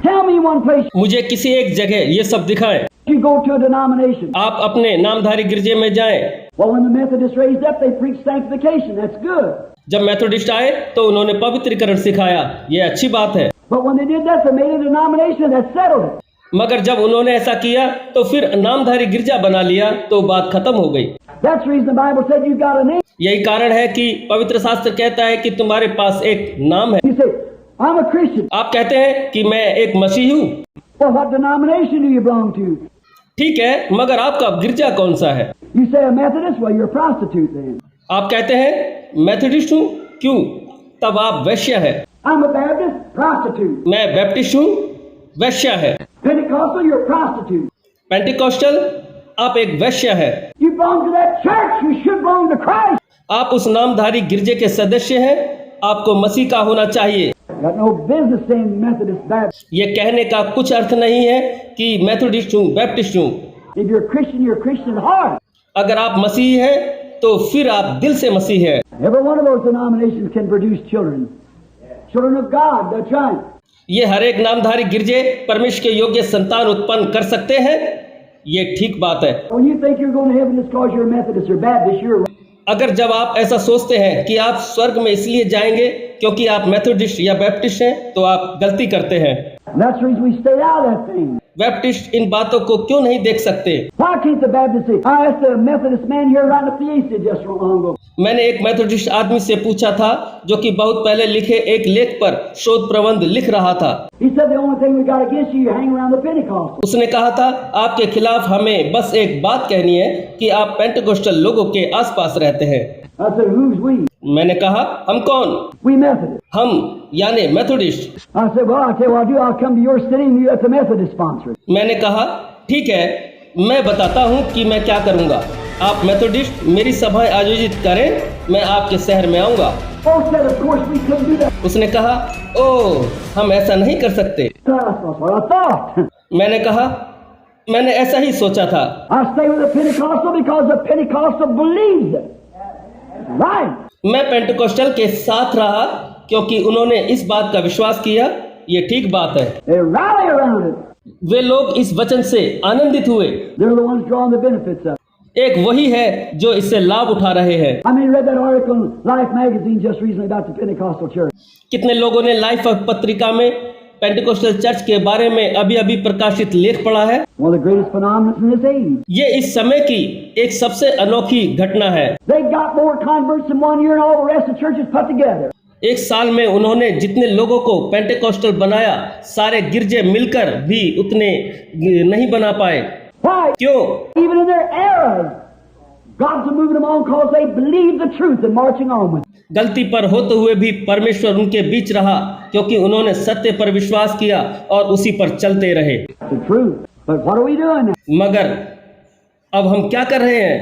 Tell me one place मुझे किसी एक जगह ये सब दिखाएं। you go to a denomination. आप अपने नामधारी गिरजे में जाएं। Well, when the Methodists raised up, they preached sanctification. That's good. जब मेथोडिस्ट आए तो उन्होंने पवित्रीकरण सिखाया, ये अच्छी बात है। But when they did that, they made a denomination that settled it. मगर जब उन्होंने ऐसा किया तो फिर नामधारी गिरजा बना लिया तो बात खत्म हो गई। That's the reason the Bible said you've got a name. यही कारण है कि पवित्र शास्त्र कहता है कि तुम्हारे पास एक नाम है। You say, I'm a Christian. आप कहते हैं कि मैं एक मसीही हूँ। Well, what denomination do you belong to? ठीक है, मगर आपका गिरजा कौन सा है? You say a Methodist? Well, you're a prostitute then. आप कहते हैं मेथोडिस्ट हूँ, क्यों? तब आप वैश्य है। I'm a Baptist? Prostitute. मैं बैप्टिस्ट हूँ, वैश्य है। Pentecostal? You're a prostitute. Pentecostal, आप एक वैश्य है। You belong to that church. You should belong to Christ. आप उस नामधारी गिरजे के सदस्य हैं, आपको मसीह का होना चाहिए। Got no business saying Methodist, Baptist. ये कहने का कुछ अर्थ नहीं है कि मेथोडिस्ट हूँ, बैप्टिस्ट हूँ। If you're a Christian, you're a Christian at heart. अगर आप मसीही हैं तो फिर आप दिल से मसीही हैं। Every one of those denominations can produce children. Children of God, that's right. ये हर एक नामधारी गिरजे परमेश्वर के योग्य संतान उत्पन्न कर सकते हैं, ये ठीक बात है। When you think you're going to heaven just because you're a Methodist or Baptist, you're wrong. अगर जब आप ऐसा सोचते हैं कि आप स्वर्ग में इसलिए जाएंगे क्योंकि आप मेथोडिस्ट या बैप्टिस्ट हैं, तो आप गलती करते हैं। And that's the reason we stayed out of that thing. Baptist इन बातों को क्यों नहीं देख सकते? Why can't the Baptist say, I asked a Methodist man here writing up the essay just long ago. मैंने एक मेथोडिस्ट आदमी से पूछा था जो कि बहुत पहले लिखे एक लेख पर शोध प्रबंध लिख रहा था। He said the only thing we got against you, you hang around the Pentecostals. उसने कहा था आपके खिलाफ हमें बस एक बात कहनी है कि आप पेंटिकोस्टल लोगों के आसपास रहते हैं। I said, who's we? मैंने कहा हम कौन? We Methodists. हम यानी Methodist. I said, well, I'll tell you what I'll do. I'll come to your city and you at the Methodist sponsor it. मैंने कहा ठीक है, मैं बताता हूँ कि मैं क्या करूँगा। आप मेथोडिस्ट मेरी सभाएं आयोजित करें, मैं आपके शहर में आऊँगा। Oh, said, of course we couldn't do that. उसने कहा ओह, हम ऐसा नहीं कर सकते। That's what I thought. मैंने कहा मैंने ऐसा ही सोचा था। I stay with the Pentecostal because the Pentecostal believes it. Right. मैं पेंटिकोस्टल के साथ रहा क्योंकि उन्होंने इस बात का विश्वास किया, ये ठीक बात है। They rally around it. वे लोग इस वचन से आनंदित हुए। They're the ones drawing the benefits of it. एक वही है जो इससे लाभ उठा रहे हैं। I mean, read that article in Life magazine just recently about the Pentecostal church. कितने लोगों ने लाइफ पत्रिका में पेंटिकोस्टल चर्च के बारे में अभी अभी प्रकाशित लेख पढ़ा है? One of the greatest phenomena in this age. ये इस समय की एक सबसे अनोखी घटना है। They got more converts in 1 year than all the rest of churches put together. एक साल में उन्होंने जितने लोगों को पेंटिकोस्टल बनाया, सारे गिरजे मिलकर भी उतने नहीं बना पाए। Why? क्यों? Even in their eras, God's moving them on because they believe the truth and marching on with it. गलती पर होते हुए भी परमेश्वर उनके बीच रहा क्योंकि उन्होंने सत्य पर विश्वास किया और उसी पर चलते रहे। It's the truth. But what are we doing now? मगर अब हम क्या कर रहे हैं,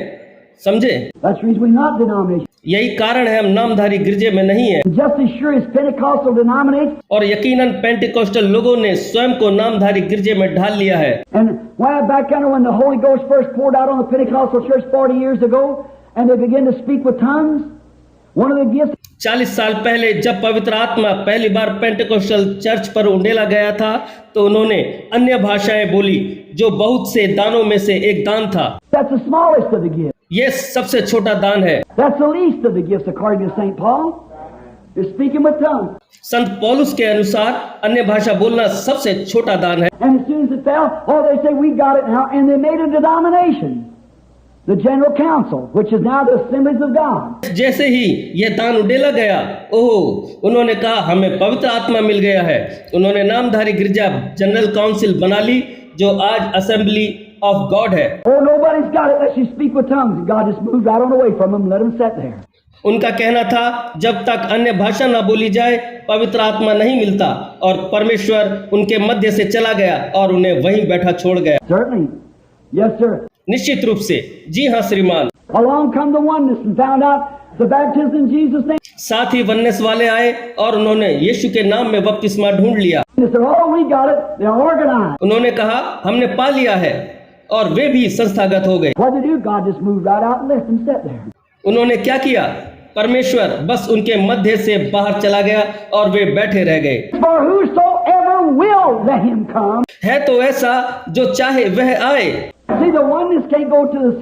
समझे? That's the reason we're not denomination. यही कारण है हम नामधारी गिरजे में नहीं है। Just as sure as Pentecostal denominations, और यकीनन पेंटिकोस्टल लोगों ने स्वयं को नामधारी गिरजे में ढाल लिया है। and why back under when the Holy Ghost first poured out on the Pentecostal church 40 years ago, and they began to speak with tongues, one of the gifts 40 साल पहले जब पवित्र आत्मा पहली बार पेंटिकोस्टल चर्च पर उंडेला गया था तो उन्होंने अन्य भाषाएं बोली, जो बहुत से दानों में से एक दान था। that's the smallest of the gifts. ये सबसे छोटा दान है। That's the least of the gifts according to St. Paul. Is speaking with tongues. संत पौलुस के अनुसार अन्य भाषा बोलना सबसे छोटा दान है। And as soon as it fell, oh, they say we got it now, and they made a denomination, the General Council, which is now the Assemblies of God. जैसे ही यह दान उडेला गया, ओह, उन्होंने कहा हमें पवित्र आत्मा मिल गया है। उन्होंने नामधारी गिरजा जनरल काउंसिल बना ली जो आज असेंबली ऑफ गॉड है। Oh, nobody's got it unless you speak with tongues. And God just moved right on away from them and let them sit there. उनका कहना था जब तक अन्य भाषा न बोली जाए पवित्र आत्मा नहीं मिलता, और परमेश्वर उनके मध्य से चला गया और उन्हें वहीं बैठा छोड़ गया। Certainly. Yes, sir. निश्चित रूप से, जी हाँ श्रीमान। Along come the oneness and found out the baptism in Jesus' name. साथ ही वन्नेस वाले आए और उन्होंने यीशु के नाम में बपतिस्मा ढूंढ लिया। They said, oh, we got it. They're organized. उन्होंने कहा हमने पा लिया है, और वे भी संस्थागत हो गए। What did they do? God just moved right out and left them sit there. उन्होंने क्या किया? परमेश्वर बस उनके मध्य से बाहर चला गया और वे बैठे रह गए। For whosoever will, let him come. है तो ऐसा जो चाहे वह आए। See, the oneness can't go to the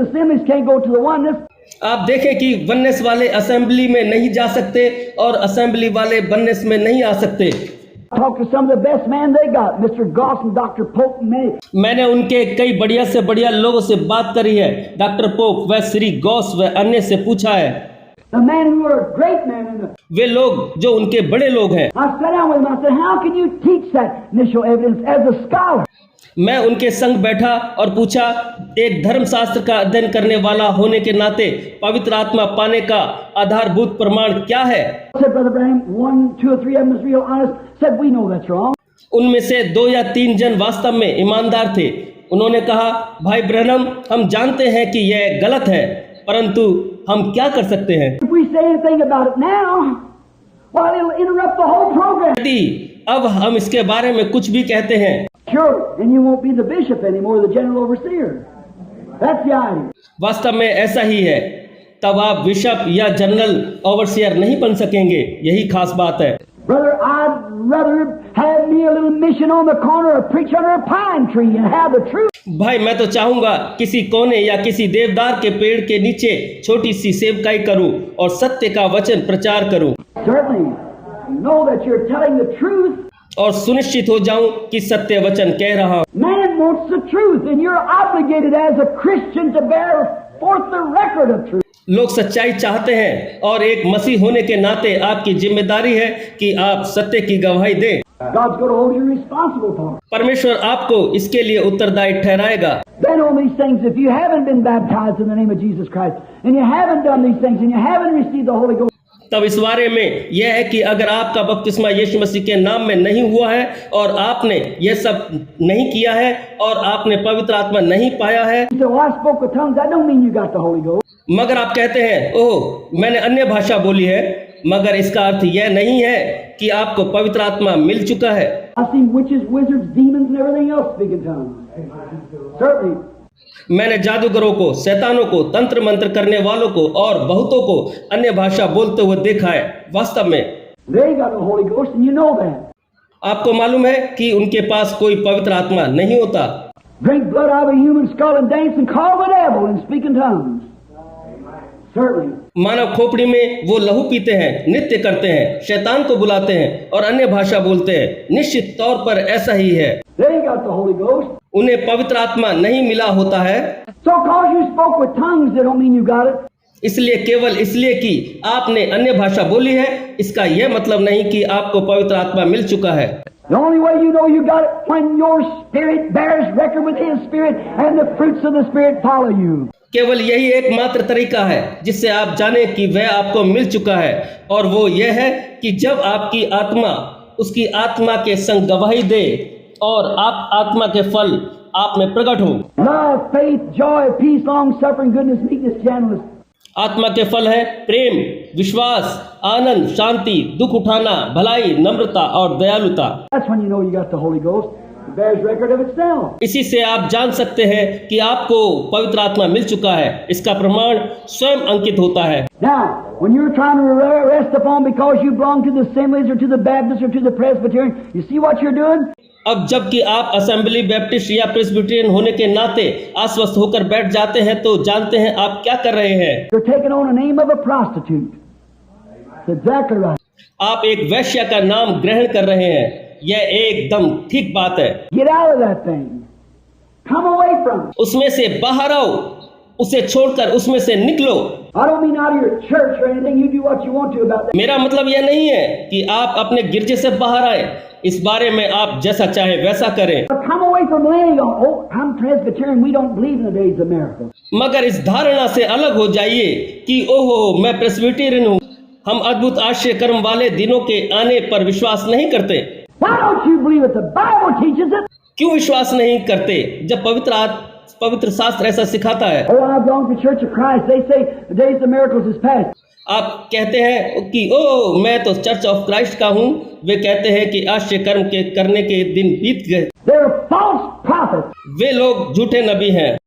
assemblies can't go to the oneness. आप देखें कि वननेस वाले असेंबली में नहीं जा सकते और असेंबली वाले वननेस में नहीं आ सकते। Talk to some of the best men they got, Mr. Goss and Dr. Pope and many. मैंने उनके कई बढ़िया से बढ़िया लोगों से बात करी है, डॉक्टर पोप व श्री गॉस व अन्य से पूछा है। The men who are great men in the. वे लोग जो उनके बड़े लोग हैं। I sat down with them. I said, "How can you teach that initial evidence as a scholar?" मैं उनके संग बैठा और पूछा, एक धर्मशास्त्र का अध्ययन करने वाला होने के नाते पवित्र आत्मा पाने का आधारभूत प्रमाण क्या है? Said Brother Branham, 1, 2 or 3 of them was real honest. Said we know that's wrong. उनमें से 2 या 3 जन वास्तव में ईमानदार थे। उन्होंने कहा, भाई ब्रैनम, हम जानते हैं कि यह गलत है, परंतु हम क्या कर सकते हैं? If we say anything about it now, well, it'll interrupt the whole program. यदि अब हम इसके बारे में कुछ भी कहते हैं, Sure, and you won't be the bishop anymore, the general overseer. That's the idea. वास्तव में ऐसा ही है, तब आप बिशप या जनरल ओवरसियर नहीं बन सकेंगे, यही खास बात है। Brother, I'd rather have me a little mission on the corner or preach under a pine tree and have the truth. भाई, मैं तो चाहूंगा किसी कोने या किसी देवदार के पेड़ के नीचे छोटी सी सेवकाई करूं और सत्य का वचन प्रचार करूं। Certainly, you know that you're telling the truth. और सुनिश्चित हो जाऊं कि सत्य वचन कह रहा हूं। Man wants the truth, and you're obligated as a Christian to bear forth the record of truth. लोग सच्चाई चाहते हैं और एक मसीह होने के नाते आपकी जिम्मेदारी है कि आप सत्य की गवाही दें। God's going to hold you responsible for it. परमेश्वर आपको इसके लिए उत्तरदायी ठहराएगा। Then on these things, if you haven't been baptized in the name of Jesus Christ, and you haven't done these things, and you haven't received the Holy Ghost, तब इस बारे में यह है कि अगर आपका बपतिस्मा यीशु मसीह के नाम में नहीं हुआ है और आपने यह सब नहीं किया है और आपने पवित्र आत्मा नहीं पाया है, you say, "Well, I spoke with tongues." That don't mean you got the Holy Ghost. मगर आप कहते हैं, ओह, मैंने अन्य भाषा बोली है, मगर इसका अर्थ यह नहीं है कि आपको पवित्र आत्मा मिल चुका है। I've seen witches, wizards, demons, and everything else speak in tongues. Certainly. मैंने जादूगरों को, शैतानों को, तंत्र मंत्र करने वालों को और बहुतों को अन्य भाषा बोलते हुए देखा है। वास्तव में They got the Holy Ghost, and you know that. आपको मालूम है कि उनके पास कोई पवित्र आत्मा नहीं होता। Drink blood out of a human skull and dance and call the devil and speak in tongues. Certainly. मानव खोपड़ी में वो लहू पीते हैं, नृत्य करते हैं, शैतान को बुलाते हैं और अन्य भाषा बोलते हैं। निश्चित तौर पर ऐसा ही है। They got the Holy Ghost. उन्हें पवित्र आत्मा नहीं मिला होता है। So cause you spoke with tongues, that don't mean you got it. इसलिए केवल इसलिए कि आपने अन्य भाषा बोली है, इसका यह मतलब नहीं कि आपको पवित्र आत्मा मिल चुका है। The only way you know you got it when your spirit bears record with His Spirit and the fruits of the Spirit follow you. केवल यही एकमात्र तरीका है जिससे आप जाने कि वह आपको मिल चुका है, और वो यह है कि जब आपकी आत्मा उसकी आत्मा के संग गवाही दे और आप आत्मा के फल आप में प्रकट हो। Love, faith, joy, peace, long suffering, goodness, meekness, gentleness. आत्मा के फल है प्रेम, विश्वास, आनंद, शांति, दुख उठाना, भलाई, नम्रता और दयालुता। That's when you know you got the Holy Ghost. It bears record of itself. इसी से आप जान सकते हैं कि आपको पवित्र आत्मा मिल चुका है। इसका प्रमाण स्वयं अंकित होता है। Now, when you're trying to rest upon because you belong to the Assemblies or to the Baptists or to the Presbyterian, you see what you're doing? अब जबकि आप असेंबली, बैप्टिस्ट या प्रेस्बिटेरियन होने के नाते आश्वस्त होकर बैठ जाते हैं, तो जानते हैं आप क्या कर रहे हैं। You're taking on the name of a prostitute. That's exactly right. आप एक वैश्या का नाम ग्रहण कर रहे हैं। यह एकदम ठीक बात है। Get out of that thing. Come away from it. उसमें से बाहर आओ, उसे छोड़कर उसमें से निकलो। I don't mean out of your church or anything. You do what you want to about that. मेरा मतलब यह नहीं है कि आप अपने गिरजे से बाहर आए। इस बारे में आप जैसा चाहे वैसा करें। But come away from laying on, "Oh, I'm Presbyterian. We don't believe in the days of miracles." मगर इस धारणा से अलग हो जाइए कि ओहो, मैं प्रेस्बिटेरियन हूँ, हम अद्भुत आश्चर्य कर्म वाले दिनों के आने पर विश्वास नहीं करते। Why don't you believe it? The Bible teaches it. क्यों विश्वास नहीं करते जब पवित्र शास्त्र ऐसा सिखाता है? Oh, I belong to Church of Christ. They say the days of miracles is past. आप कहते हैं कि ओ, मैं तो चर्च ऑफ क्राइस्ट का हूँ। वे कहते हैं कि आश्चर्य कर्म के करने के दिन बीत गए। They're false prophets. वे लोग झूठे नबी हैं।